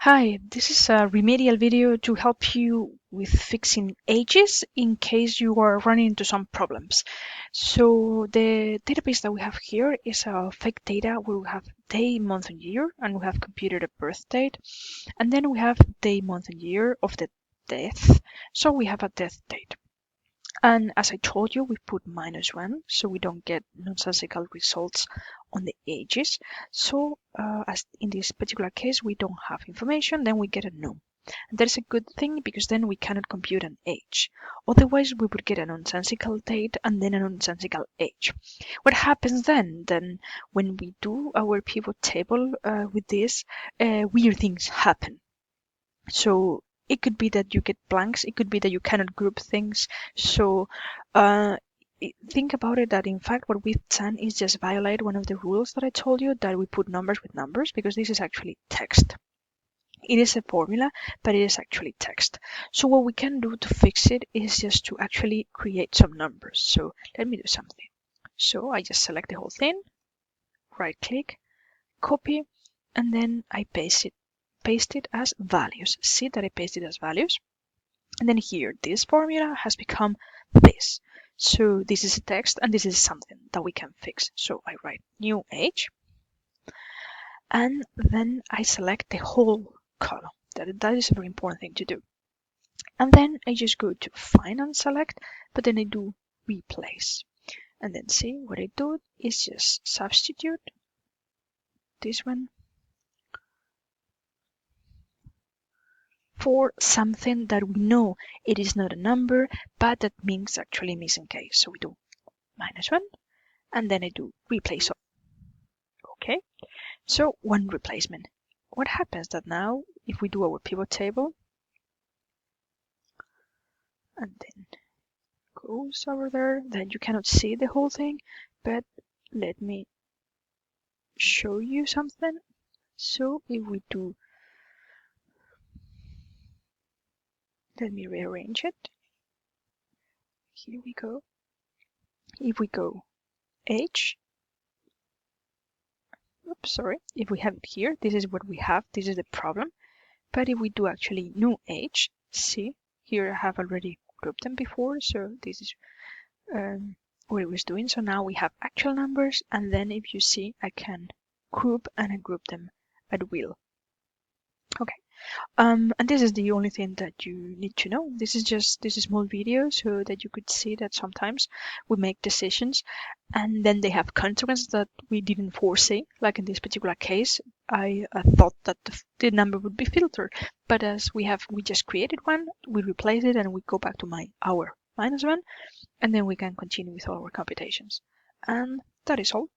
Hi, this is a remedial video to help you with fixing ages in case you are running into some problems. So the database that we have here is a fake data where we have day, month, and year, and we have computed a birth date, and then we have day, month, and year of the death. So we have a death date. And as I told you, we put -1 so we don't get nonsensical results on the ages. So as in this particular case, we don't have information, then we get a no. And that is a good thing because then we cannot compute an age. Otherwise, we would get a nonsensical date and then a nonsensical age. What happens then? Then when we do our pivot table with this, weird things happen. So it could be that you get blanks, it could be that you cannot group things. So think about it that in fact what we've done is just violate one of the rules that I told you, that we put numbers with numbers, because this is actually text. It is a formula, but it is actually text. So what we can do to fix it is just to actually create some numbers. So let me do something. So I just select the whole thing, right click, copy, and then I paste it as values. See that I pasted as values? And then here, this formula has become this. So this is a text and this is something that we can fix. So I write new age, and then I select the whole column. That is a very important thing to do. And then I just go to find and select, but then I do replace. And then see what I do is just substitute this one for something that we know it is not a number, but that means actually missing case. So we do -1, and then I do replace all. Okay, so one replacement. What happens that now, if we do our pivot table, and then goes over there, then you cannot see the whole thing, but let me show you something. So if we do, let me rearrange it. Here we go. If we go age, oops, sorry, if we have it here, this is what we have, this is the problem. But if we do actually new age, see, here I have already grouped them before, so this is what it was doing. So now we have actual numbers, and then if you see, I can group and ungroup them at will. Okay, and this is the only thing that you need to know. This is just this small video so that you could see that sometimes we make decisions and then they have consequences that we didn't foresee. Like in this particular case, I thought that the number would be filtered, but as we just created one, we replace it and we go back to our -1, and then we can continue with all our computations. And that is all.